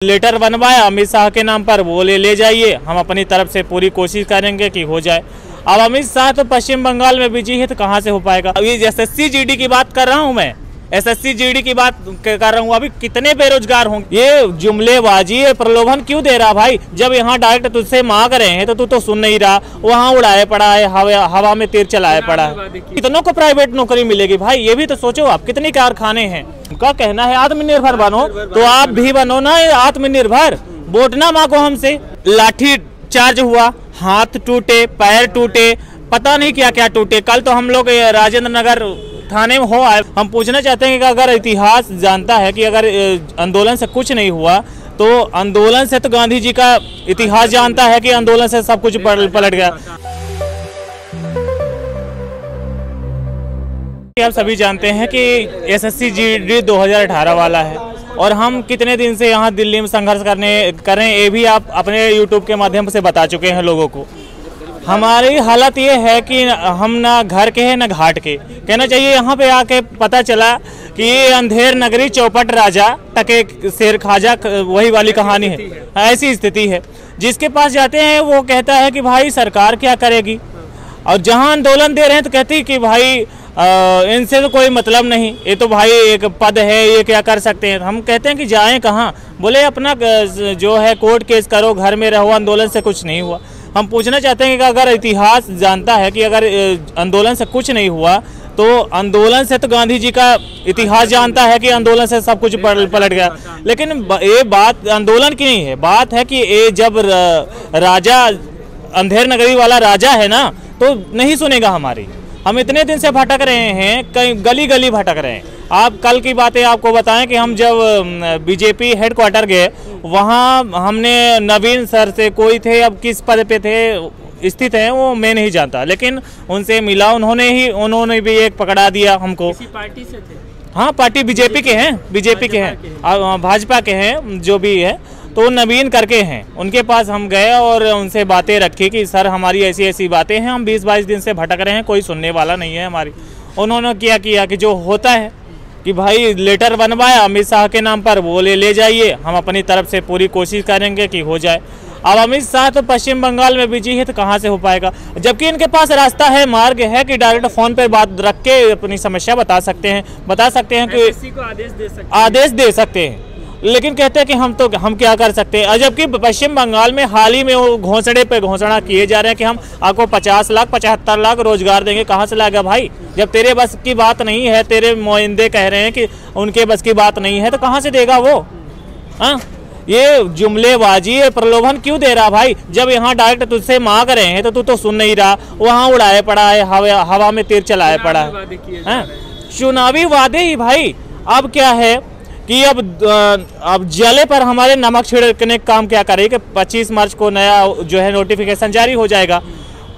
Letter बनवाया अमित शाह के नाम पर, वो ले जाइए, हम अपनी तरफ से पूरी कोशिश करेंगे कि हो जाए। अब अमित शाह तो पश्चिम बंगाल में बिजी है, तो कहाँ से हो पाएगा। अभी एसएससी जीडी की बात कर रहा हूँ मैं, एसएससी जीडी की बात कर रहा हूँ। अभी कितने बेरोजगार होंगे। ये जुमलेबाजी है, प्रलोभन क्यों दे रहा भाई। जब यहाँ डायरेक्ट तुझसे मांग रहे हैं तो तू तो सुन नहीं रहा, वहाँ उड़ाए पड़ा है, हवा में तीर चलाए पड़ा है। कितनों को प्राइवेट नौकरी मिलेगी भाई, ये भी तो सोचो आप। कितने कारखाने हैं। उनका कहना है आत्मनिर्भर बनो, तो आप भी बनो ना आत्मनिर्भर। वोट ना मांगो हमसे। लाठी चार्ज हुआ, हाथ टूटे, पैर टूटे, पता नहीं क्या क्या टूटे। कल तो हम लोग राजेंद्र नगर थाने में हो आए। हम पूछना चाहते हैं कि अगर इतिहास जानता है कि अगर आंदोलन से कुछ नहीं हुआ, तो आंदोलन से तो गांधी जी का इतिहास जानता है कि आंदोलन से सब कुछ पलट गया। आप सभी जानते हैं कि एसएससी जीडी 2018 वाला है, और हम कितने दिन से यहाँ दिल्ली में संघर्ष कर रहे हैं, ये भी आप अपने यूट्यूब के माध्यम से बता चुके हैं लोगों को। हमारी हालत ये है कि हम ना घर के हैं ना घाट के, कहना चाहिए। यहाँ पे आके पता चला कि ये अंधेर नगरी चौपट राजा टके शेर खाजा, वही वाली कहानी है। ऐसी स्थिति है। जिसके पास जाते हैं वो कहता है कि भाई सरकार क्या करेगी, और जहाँ आंदोलन दे रहे हैं तो कहती कि भाई इनसे तो कोई मतलब नहीं, ये तो भाई एक पद है, ये क्या कर सकते हैं। हम कहते हैं कि जाएं कहाँ। बोले अपना जो है कोर्ट केस करो, घर में रहो, आंदोलन से कुछ नहीं हुआ। हम पूछना चाहते हैं कि अगर इतिहास जानता है कि अगर आंदोलन से कुछ नहीं हुआ, तो आंदोलन से तो गांधी जी का इतिहास जानता है कि आंदोलन से सब कुछ पलट गया। लेकिन ये बात आंदोलन की नहीं है, बात है कि ये जब राजा अंधेर नगरी वाला राजा है ना, तो नहीं सुनेगा हमारी। हम इतने दिन से भटक रहे हैं, कहीं गली गली भटक रहे हैं। आप कल की बातें आपको बताएं कि हम जब बीजेपी हेडक्वार्टर गए, वहाँ हमने नवीन सर से, कोई थे, अब किस पद पे थे स्थित हैं वो मैं नहीं जानता, लेकिन उनसे मिला। उन्होंने भी एक पकड़ा दिया हमको। किसी पार्टी से थे? हाँ, पार्टी बीजेपी के हैं, भाजपा के हैं, जो भी है। तो नवीन करके हैं, उनके पास हम गए और उनसे बातें रखी कि सर हमारी ऐसी ऐसी बातें हैं, हम 20-22 दिन से भटक रहे हैं, कोई सुनने वाला नहीं है हमारी। उन्होंने क्या किया कि जो होता है कि भाई लेटर बनवाया अमित शाह के नाम पर, वो ले जाइए, हम अपनी तरफ से पूरी कोशिश करेंगे कि हो जाए। अब अमित शाह तो पश्चिम बंगाल में बिजी है, तो कहाँ से हो पाएगा। जबकि इनके पास रास्ता है, मार्ग है कि डायरेक्ट फोन पर बात रख के अपनी समस्या बता सकते हैं कि एसएससी को आदेश दे सकते हैं। लेकिन कहते हैं कि हम क्या कर सकते हैं। जबकि पश्चिम बंगाल में हाल ही में वो घोंसड़े पे घोषणा किए जा रहे हैं कि हम आपको 50 लाख 75 लाख रोजगार देंगे। कहाँ से लाएगा भाई, जब तेरे बस की बात नहीं है, तेरे मोइंदे कह रहे हैं कि उनके बस की बात नहीं है, तो कहाँ से देगा वो। हाँ, ये जुमलेबाजी है, प्रलोभन क्यों दे रहा भाई। जब यहाँ डायरेक्ट तुझसे मांग रहे हैं तो तू तो सुन नहीं रहा, वहाँ उड़ाए पड़ा है, हवा में तीर चलाए पड़ा है। चुनावी वादे ही भाई। अब क्या है कि अब जले पर हमारे नमक छिड़कने का काम क्या करें कि 25 मार्च को नया जो है नोटिफिकेशन जारी हो जाएगा।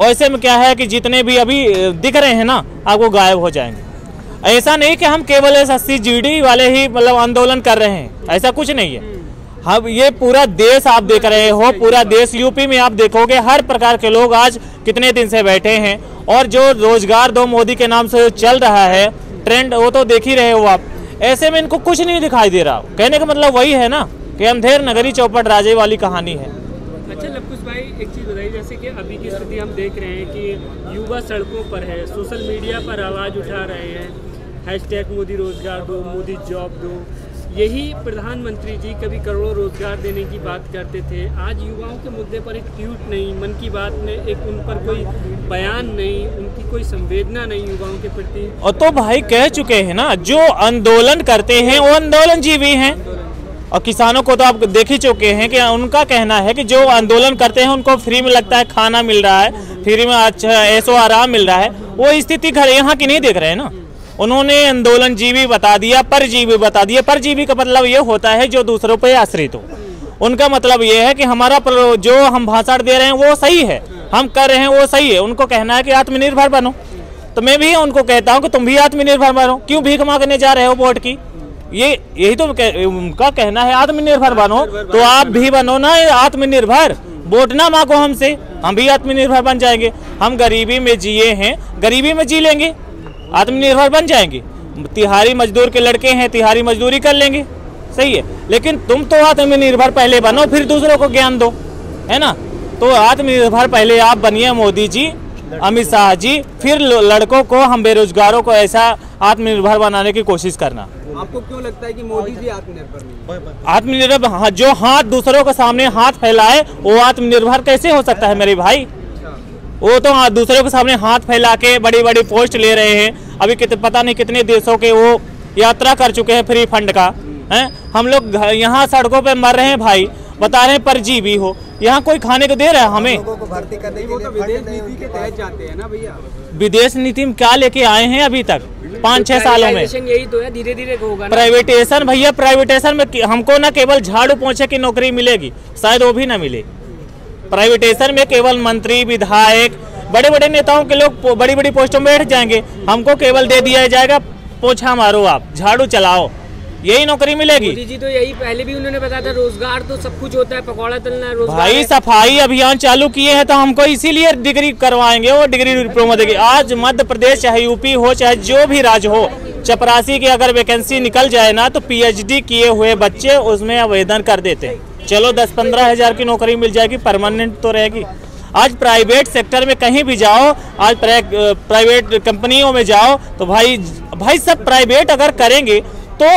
ऐसे में क्या है कि जितने भी अभी दिख रहे हैं ना, आपको गायब हो जाएंगे। ऐसा नहीं कि हम केवल एसएससी जीडी वाले ही मतलब आंदोलन कर रहे हैं, ऐसा कुछ नहीं है। हम ये पूरा देश आप देख रहे हो, पूरा देश। यूपी में आप देखोगे हर प्रकार के लोग आज कितने दिन से बैठे हैं, और जो रोजगार दो मोदी के नाम से चल रहा है ट्रेंड, वो तो देख ही रहे हो आप। ऐसे में इनको कुछ नहीं दिखाई दे रहा। कहने का मतलब वही है ना कि अंधेर नगरी चौपट राजे वाली कहानी है। अच्छा लवकुश भाई, एक चीज़ बताइए, जैसे कि अभी की स्थिति हम देख रहे हैं कि युवा सड़कों पर है, सोशल मीडिया पर आवाज़ उठा रहे हैं, हैशटैग मोदी रोजगार दो, मोदी जॉब दो। यही प्रधानमंत्री जी कभी करोड़ों रोजगार देने की बात करते थे। आज युवाओं के मुद्दे पर एक ट्वीट नहीं, मन की बात में एक उन पर कोई बयान नहीं, उनकी कोई संवेदना नहीं युवाओं के प्रति। और तो भाई कह चुके हैं ना, जो आंदोलन करते हैं वो आंदोलन जीवी हैं। और किसानों को तो आप देख ही चुके हैं कि उनका कहना है कि जो आंदोलन करते हैं उनको फ्री में लगता है, खाना मिल रहा है, फ्री में अच्छा ऐशो आराम मिल रहा है। वो स्थिति घर यहाँ की नहीं देख रहे हैं ना। उन्होंने आंदोलन जीवी बता दिया, परजीवी बता दिया। परजीवी का मतलब ये होता है जो दूसरों पे आश्रित हो। उनका मतलब ये है कि हमारा जो हम भाषण दे रहे हैं वो सही है, हम कर रहे हैं वो सही है। उनको कहना है कि आत्मनिर्भर बनो, तो मैं भी उनको कहता हूँ कि तुम भी आत्मनिर्भर बनो। क्यों भीख मांगने जा रहे हो वोट की। यही तो उनका कहना है, आत्मनिर्भर बनो, तो आप भी बनो ना आत्मनिर्भर। वोट ना मांगो हमसे, हम भी आत्मनिर्भर बन जाएंगे। हम गरीबी में जिए हैं, गरीबी में जी लेंगे, आत्मनिर्भर बन जाएंगे। तिहारी मजदूर के लड़के हैं, तिहारी मजदूरी कर लेंगे, सही है, लेकिन तुम तो आत्मनिर्भर पहले बनो फिर दूसरों को ज्ञान दो, है ना। तो आत्मनिर्भर पहले आप बनिए मोदी जी, अमित शाह जी, फिर लड़कों को, हम बेरोजगारों को ऐसा आत्मनिर्भर बनाने की कोशिश करना। आपको क्यों लगता है कि मोदी जी आत्मनिर्भर नहीं? आत्मनिर्भर जो हाथ दूसरों के सामने हाथ फैलाए वो आत्मनिर्भर कैसे हो सकता है मेरे भाई? वो तो दूसरों के सामने हाथ फैला के बड़ी बड़ी पोस्ट ले रहे हैं। अभी पता नहीं कितने देशों के वो यात्रा कर चुके हैं फ्री फंड का, हैं। हम लोग यहाँ सड़कों पे मर रहे हैं भाई, बता रहे हैं परजीवी हो, यहाँ कोई खाने को दे रहा है हमें? लोगों को भर्ती करने के लिए विदेश नीति के तहत जाते हैं ना भैया। विदेश नीति में क्या लेके आए हैं अभी तक 5-6 सालों में? यही तो है, धीरे धीरे होगा। प्राइवेटेशन भैया, प्राइवेटेशन में हमको ना केवल झाड़ू पोंछे की नौकरी मिलेगी, शायद वो भी ना मिले। प्राइवेटेशन में केवल मंत्री, विधायक, बड़े बड़े नेताओं के लोग बड़ी बड़ी पोस्टों में बैठ जाएंगे, हमको केवल दे दिया जाएगा पोछा मारो, आप झाड़ू चलाओ, यही नौकरी मिलेगी। मोदी जी तो यही पहले भी उन्होंने बताया था, रोजगार तो सब कुछ होता है, पकौड़ा तलना रोजगार। भाई सफाई अभियान चालू किए हैं तो हमको इसीलिए डिग्री करवाएंगे, वो डिग्री डिप्लोमा देंगे। आज मध्य प्रदेश चाहे यूपी हो चाहे जो भी राज्य हो, चपरासी की अगर वैकेंसी निकल जाए ना तो PhD किए हुए बच्चे उसमें आवेदन कर देते हैं। चलो 10-15 हज़ार की नौकरी मिल जाएगी, परमानेंट तो रहेगी। आज प्राइवेट सेक्टर में कहीं भी जाओ, आज प्राइवेट कंपनियों में जाओ तो भाई सब प्राइवेट अगर करेंगे तो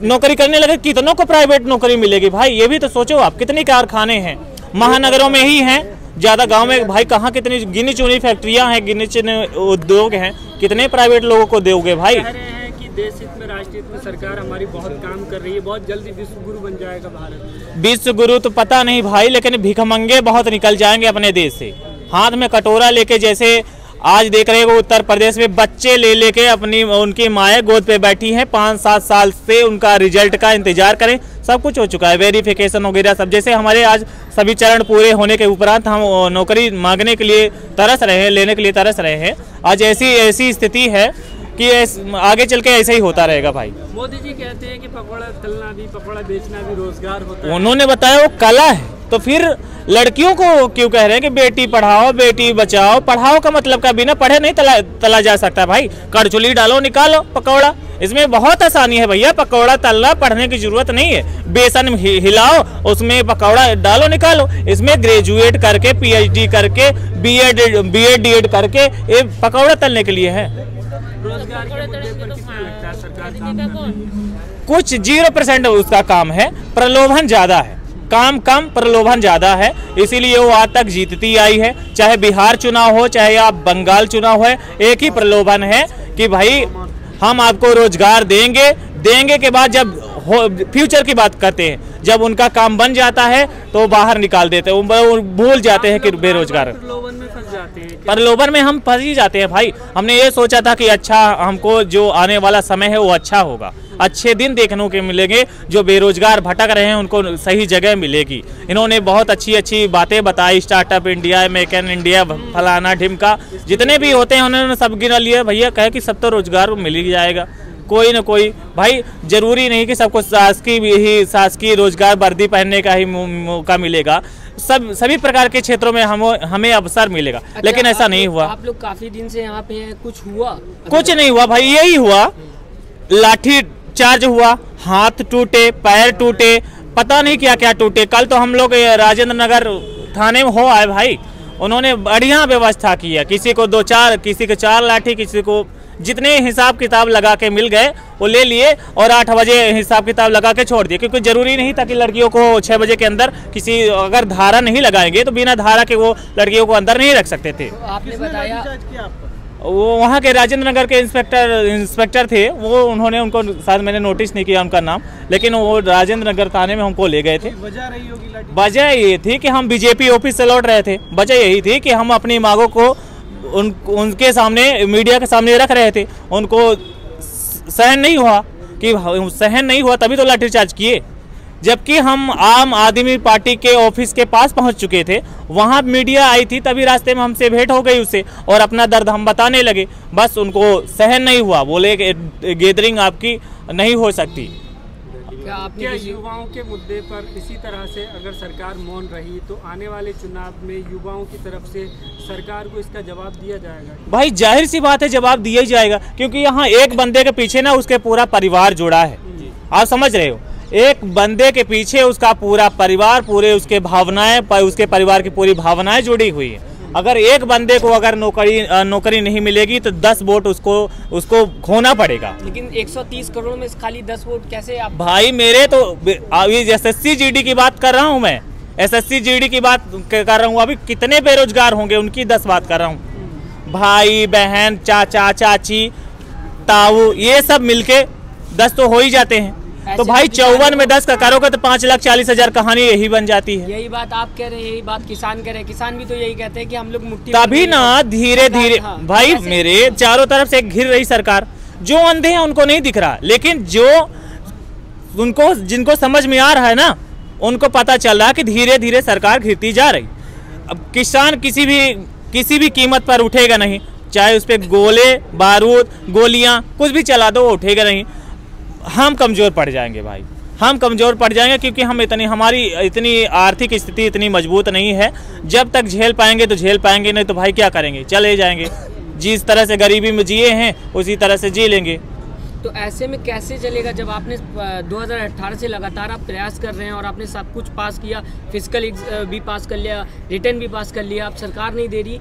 नौकरी करने लगे, कितनों को प्राइवेट नौकरी मिलेगी भाई? ये भी तो सोचो आप, कितने कारखाने हैं महानगरों में ही हैं, ज्यादा गांव में भाई कहाँ? कितनी गिनी चुनी फैक्ट्रियां हैं, गिने चुने उद्योग हैं, कितने प्राइवेट लोगों को दोगे भाई? कह रहे हैं कि देश हित में, राष्ट्र हित में सरकार हमारी बहुत काम कर रही है, बहुत जल्दी विश्व गुरु बन जाएगा भारत। विश्व गुरु तो पता नहीं भाई, लेकिन भिखमंगे बहुत निकल जाएंगे अपने देश से, हाथ में कटोरा लेके। जैसे आज देख रहे हो उत्तर प्रदेश में बच्चे ले लेके अपनी उनकी माएँ गोद पे बैठी हैं, 5-7 साल से उनका रिजल्ट का इंतजार करें। सब कुछ हो चुका है, वेरिफिकेशन वगैरह सब। जैसे हमारे आज सभी चरण पूरे होने के उपरांत हम नौकरी मांगने के लिए तरस रहे हैं, लेने के लिए तरस रहे हैं। आज ऐसी स्थिति है कि आगे चल के ऐसे ही होता रहेगा भाई। मोदी जी कहते हैं कि पकौड़ा तलना भी, पकौड़ा बेचना भी रोजगार होता है। उन्होंने बताया वो कला है, तो फिर लड़कियों को क्यों कह रहे हैं कि बेटी पढ़ाओ बेटी बचाओ? पढ़ाओ का मतलब का बिना पढ़े नहीं तला जा सकता भाई। कड़चुली डालो निकालो पकौड़ा, इसमें बहुत आसानी है भैया। पकौड़ा तलना पढ़ने की जरूरत नहीं है, बेसन हिलाओ उसमें पकौड़ा डालो निकालो। इसमें ग्रेजुएट करके PhD करके BEd D.Ed करके ये पकौड़ा तलने के लिए है। रोजगार के मुद्दे पर कितना लगता है सरकार काम कर रही है? कुछ 0% उसका काम है, प्रलोभन ज्यादा है। काम कम प्रलोभन ज्यादा है, इसीलिए वो आज तक जीतती आई है। चाहे बिहार चुनाव हो चाहे आप बंगाल चुनाव हो, एक ही प्रलोभन है कि भाई हम आपको रोजगार देंगे। देंगे के बाद जब फ्यूचर की बात करते हैं, जब उनका काम बन जाता है तो बाहर निकाल देते हैं, वो भूल जाते हैं कि बेरोजगार। प्रलोभन में फंस जाते हैं, प्रलोभन में हम फंस ही जाते हैं भाई। हमने ये सोचा था कि अच्छा हमको जो आने वाला समय है वो अच्छा होगा, अच्छे दिन देखने को मिलेंगे, जो बेरोजगार भटक रहे हैं उनको सही जगह मिलेगी। इन्होंने बहुत अच्छी बातें बताई, startup India, make in India, फलाना ढिमका, जितने भी होते हैं उन्होंने सब गिना लिए। भैया कहे कि सब तो रोजगार मिल ही जाएगा, कोई ना कोई। भाई जरूरी नहीं कि सबको शासकीय रोजगार वर्दी पहनने का ही मौका मिलेगा, सभी प्रकार के क्षेत्रों में हमें अवसर मिलेगा। अच्छा, लेकिन ऐसा नहीं हुआ। आप लोग काफी दिन से यहाँ पे हैं, कुछ हुआ? कुछ नहीं हुआ भाई, यही हुआ, लाठी चार्ज हुआ, हाथ टूटे, पैर टूटे, पता नहीं क्या क्या टूटे। कल तो हम लोग राजेंद्र नगर थाने में हो आए भाई, उन्होंने बढ़िया व्यवस्था की है। किसी को 2-4, किसी को 4 लाठी, किसी को जितने हिसाब किताब लगा के मिल गए वो ले लिए और 8 बजे हिसाब किताब लगा के छोड़ दिए, क्योंकि जरूरी नहीं था कि लड़कियों को 6 बजे के अंदर किसी, अगर धारा नहीं लगाएंगे तो बिना धारा के वो लड़कियों को अंदर नहीं रख सकते थे। आपने बताया वो वहाँ के राजेंद्र नगर के इंस्पेक्टर थे, वो उन्होंने उनको, शायद मैंने नोटिस नहीं किया उनका नाम, लेकिन वो राजेंद्र नगर थाने में हमको ले गए थे। वजह ये थी कि हम बीजेपी ऑफिस से लौट रहे थे, वजह यही थी कि हम अपनी मांगों को उनके सामने, मीडिया के सामने रख रहे थे। उनको सहन नहीं हुआ, तभी तो लाठीचार्ज किए। जबकि हम आम आदमी पार्टी के ऑफिस के पास पहुंच चुके थे, वहां मीडिया आई थी, तभी रास्ते में हमसे भेंट हो गई उससे और अपना दर्द हम बताने लगे। बस उनको सहन नहीं हुआ, बोले गैदरिंग आपकी नहीं हो सकती। क्या युवाओं के मुद्दे पर इसी तरह से अगर सरकार मौन रही तो आने वाले चुनाव में युवाओं की तरफ से सरकार को इसका जवाब दिया जाएगा? भाई जाहिर सी बात है, जवाब दिया ही जाएगा, क्योंकि यहाँ एक बंदे के पीछे ना उसके पूरा परिवार जुड़ा है। आप समझ रहे हो, एक बंदे के पीछे उसका पूरा परिवार, पूरे उसके भावनाएं, उसके परिवार की पूरी भावनाएं जुड़ी हुई है। अगर एक बंदे को अगर नौकरी नहीं मिलेगी तो 10 वोट उसको खोना पड़ेगा। लेकिन 130 करोड़ में खाली 10 वोट कैसे आप? भाई मेरे तो अभी SSC GD की बात कर रहा हूँ मैं, SSC GD की बात कर रहा हूँ। अभी कितने बेरोजगार होंगे उनकी 10 बात कर रहा हूँ। भाई बहन, चाचा चाची, ताऊ, ये सब मिलके 10 तो हो ही जाते हैं। तो भाई 54 में 10 का करोगे तो 5,40,000 कहानी यही बन जाती है। यही बात आप कह रहे हैं, यही बात किसान कह रहे हैं। किसान भी तो यही कहते हैं कि हम लोग मुट्ठी तभी ना धीरे धीरे। हाँ, भाई मेरे चारों तरफ से घिर रही सरकार, जो अंधे हैं उनको नहीं दिख रहा, लेकिन जो उनको जिनको समझ में आ रहा है ना, उनको पता चल रहा है कि धीरे धीरे सरकार घिरती जा रही। अब किसान किसी भी कीमत पर उठेगा नहीं, चाहे उस पर गोले बारूद गोलियां कुछ भी चला दो, वो उठेगा नहीं। हम कमज़ोर पड़ जाएंगे भाई, हम कमज़ोर पड़ जाएंगे, क्योंकि हमारी इतनी आर्थिक स्थिति इतनी मजबूत नहीं है। जब तक झेल पाएंगे तो झेल पाएंगे, नहीं तो भाई क्या करेंगे, चले जाएंगे। जिस तरह से गरीबी में जिए हैं उसी तरह से जी लेंगे। तो ऐसे में कैसे चलेगा जब आपने 2018 से लगातार आप प्रयास कर रहे हैं और आपने सब कुछ पास किया, फिजिकल भी पास कर लिया, रिटर्न भी पास कर लिया, अब सरकार नहीं दे रही,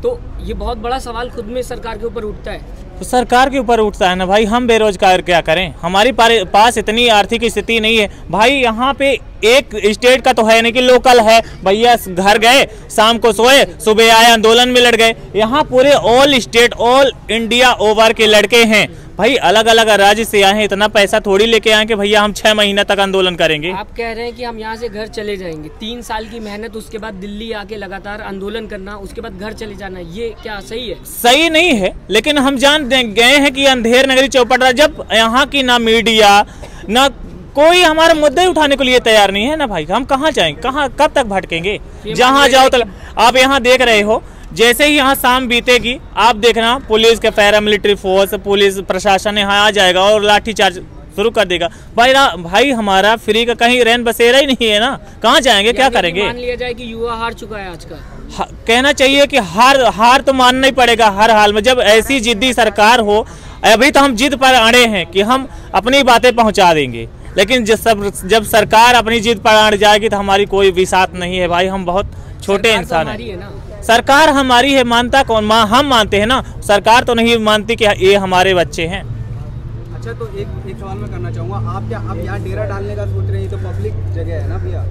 तो ये बहुत बड़ा सवाल खुद में सरकार के ऊपर उठता है। तो सरकार के ऊपर उठता है ना भाई, हम बेरोजगार क्या करें, हमारी पास इतनी आर्थिक स्थिति नहीं है भाई। यहाँ पे एक स्टेट का तो है नहीं कि लोकल है, भैया घर गए शाम को सोए, सुबह आए आंदोलन में लड़ गए। यहाँ पूरे all state, all India over के लड़के हैं भाई, अलग अलग राज्य से आए हैं। इतना पैसा थोड़ी लेके आए कि भैया हम 6 महीना तक आंदोलन करेंगे। आप कह रहे हैं कि हम यहाँ से घर चले जाएंगे, 3 साल की मेहनत, उसके बाद दिल्ली आके लगातार आंदोलन करना, उसके बाद घर चले जाना, ये क्या सही है? सही नहीं है, लेकिन हम जान गए हैं कि अंधेर नगरी चौपट, जब यहाँ की ना मीडिया ना कोई हमारे मुद्दे उठाने के लिए तैयार नहीं है ना भाई, हम कहाँ जाएंगे, कहाँ कब तक भटकेंगे? जहाँ जाओ तो आप यहाँ देख रहे हो, जैसे ही यहाँ शाम बीतेगी आप देखना पुलिस के पैरामिलिट्री फोर्स, पुलिस प्रशासन यहाँ आ जाएगा और लाठीचार्ज शुरू कर देगा। भाई हमारा फ्री का कहीं रैन बसेरा ही नहीं है ना, कहाँ जाएंगे, क्या करेंगे? मान लिया जाए कि युवा हार चुका है आज का। कहना चाहिए कि हार तो मानना ही पड़ेगा हर हाल में, जब ऐसी जिद्दी सरकार हो। अभी तो हम जिद पर अड़े हैं कि हम अपनी बातें पहुँचा देंगे, लेकिन जब सरकार अपनी जिद पर अड़ जाएगी तो हमारी कोई विसात नहीं है भाई, हम बहुत छोटे इंसान हैं। सरकार हमारी है, मानता कौन? हम मानते हैं ना, सरकार तो नहीं मानती कि ये हमारे बच्चे हैं। अच्छा, तो एक सवाल मैं करना चाहूँगा, आप क्या अब यहाँ डेरा डालने का सोच रहे हैं? तो पब्लिक जगह है ना भैया।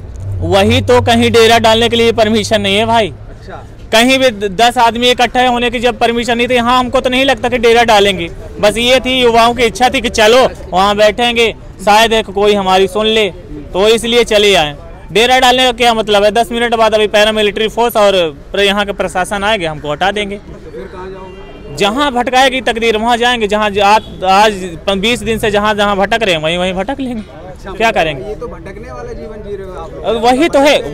वही तो, कहीं डेरा डालने के लिए परमिशन नहीं है भाई। अच्छा, कहीं भी 10 आदमी इकट्ठा होने की जब परमिशन नहीं थी, यहाँ हमको तो नहीं लगता कि डेरा डालेंगे। बस ये थी, युवाओं की इच्छा थी कि चलो वहाँ बैठेंगे, शायद कोई हमारी सुन ले, तो इसलिए चले आए। डेरा डालने का क्या मतलब है? 10 मिनट बाद अभी पैरामिलिट्री फोर्स और यहाँ के प्रशासन आएंगे, हमको हटा देंगे। तो फिर कहाँ जाओगे? जहाँ भटकाएगी तकदीर वहाँ जाएंगे। जहाँ आज 20 दिन से जहाँ भटक रहे हैं वहीं भटक लेंगे। अच्छा, क्या करेंगे? ये तो भटकने वाला जीवन जी रहे हो आप लोग।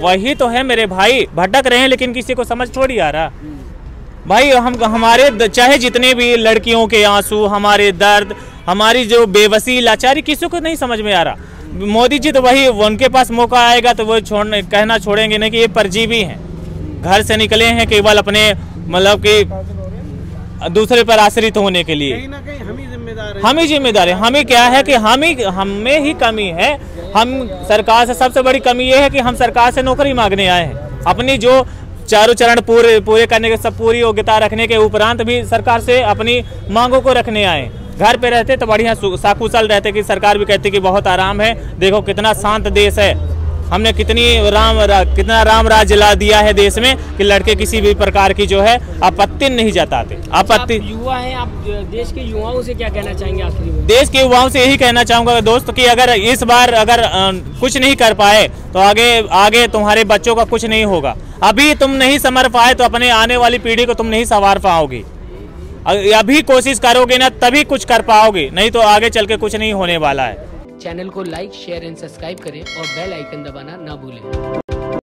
वही तो है मेरे भाई, भटक रहे हैं, लेकिन किसी को समझ थोड़ी आ रहा भाई। हमारे चाहे जितने भी लड़कियों के आंसू, हमारे दर्द, हमारी जो बेबसी लाचारी, किसी को नहीं समझ में आ रहा। मोदी जी तो वही, उनके पास मौका आएगा तो वो कहना छोड़ेंगे नहीं कि ये परजीवी हैं, घर से निकले हैं केवल अपने मतलब कि दूसरे पर आश्रित होने के लिए। कहीं ना कहीं हम ही जिम्मेदार हैं। हम ही जिम्मेदार हैं। हमें क्या है कि हमें ही कमी है। हम सरकार से सबसे बड़ी कमी ये है कि हम सरकार से नौकरी मांगने आए हैं। अपनी जो चारों चरण पूरे करने के, सब पूरी योग्यता रखने के उपरांत भी सरकार से अपनी मांगों को रखने आए। घर पे रहते तो बढ़िया साकुशल रहते कि सरकार भी कहती कि बहुत आराम है, देखो कितना शांत देश है, हमने कितना राम राज ला दिया है देश में कि लड़के किसी भी प्रकार की जो है आपत्ति नहीं जताते। आपत्ति युवा हैं, आप देश के युवाओं से क्या कहना चाहेंगे आखिरी में? देश के युवाओं से यही कहना चाहूँगा दोस्त कि अगर इस बार कुछ नहीं कर पाए तो आगे तुम्हारे बच्चों का कुछ नहीं होगा। अभी तुम नहीं संवर पाए तो अपने आने वाली पीढ़ी को तुम नहीं संवार पाओगे। अभी कोशिश करोगे ना तभी कुछ कर पाओगे, नहीं तो आगे चल के कुछ नहीं होने वाला है। चैनल को लाइक, शेयर एंड सब्सक्राइब करें और बेल आइकन दबाना ना भूलें।